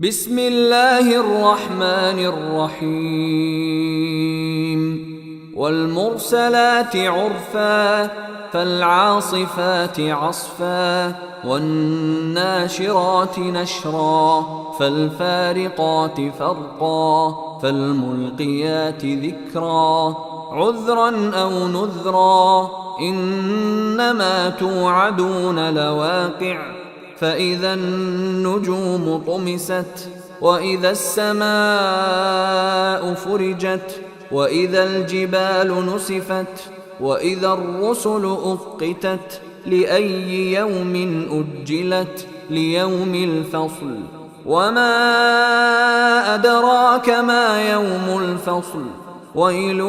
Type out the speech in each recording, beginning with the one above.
بسم الله الرحمن الرحيم والمرسلات عرفا فالعاصفات عصفا والناشرات نشرا فالفارقات فرقا فالملقيات ذكرا عذرا أو نذرا إنما توعدون لواقع فإذا النجوم طمست وإذا السماء فرجت وإذا الجبال نسفت وإذا الرسل أقتت لأي يوم أجلت ليوم الفصل وما أدراك ما يوم الفصل ويل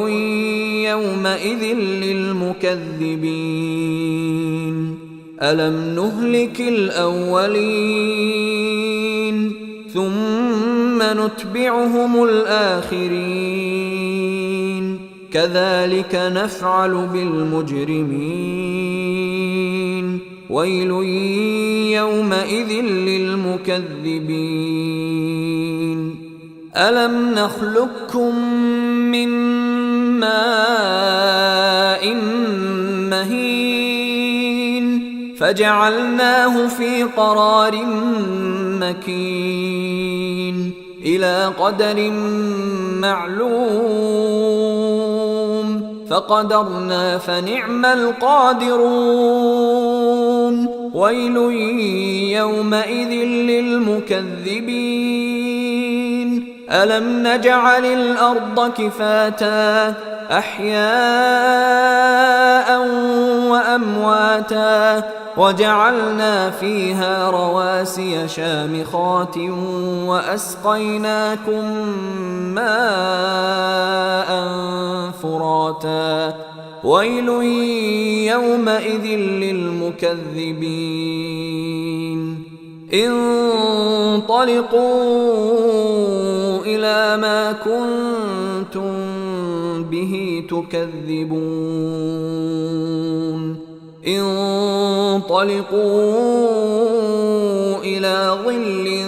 يومئذ للمكذبين ألم نهلك الأولين ثم نتبعهم الآخرين كذلك نفعل بالمجرمين ويل يومئذ للمكذبين ألم نخلقكم من ماء مهين فجعلناه في قرار مكين إلى قدر معلوم فقدرنا فنعم القادرون ويل يومئذ للمكذبين ألم نجعل الأرض كفاتا أحياء وأمواتا وجعلنا فيها رواسي شامخات وأسقيناكم ماء فراتا ويل يومئذ للمكذبين انطلقوا إلى ما كنتم به تكذبون انطلقوا إلى ظل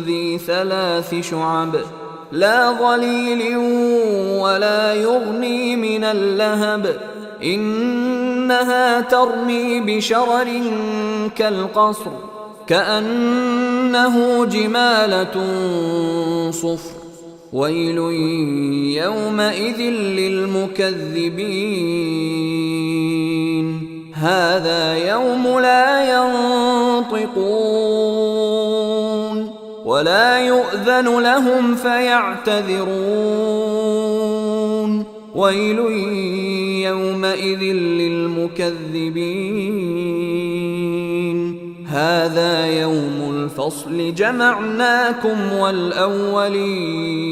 ذي 3 شعب لا ظليل ولا يغني من اللهب إنها ترمي بشرر كالقصر كأنه جمالة صفر ويل يومئذ للمكذبين هذا يوم لا ينطقون ولا يؤذن لهم فيعتذرون ويل يومئذ للمكذبين هذا يوم الفصل جمعناكم والأولين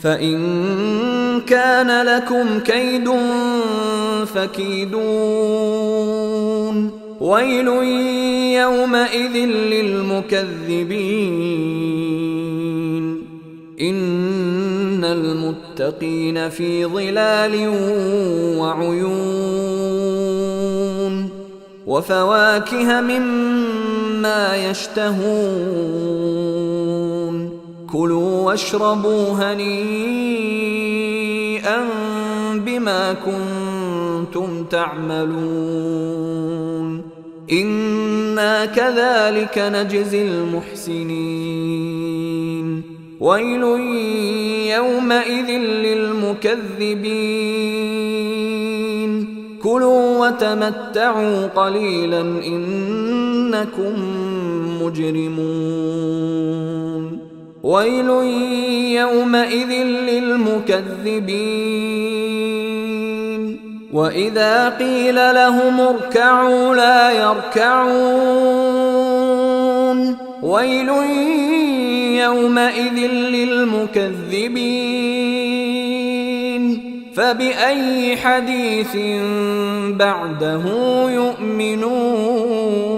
فإن كان لكم كيد فكيدون ويل يومئذ للمكذبين إن المتقين في ظلال وعيون وفواكه مما يشتهون كلوا واشربوا هنيئا بما كنتم تعملون إنا كذلك نجزي المحسنين ويل يومئذ للمكذبين كلوا وتمتعوا قليلا إنكم مجرمون ويل يومئذ للمكذبين وإذا قيل لهم اركعوا لا يركعون ويل يومئذ للمكذبين فبأي حديث بعده يؤمنون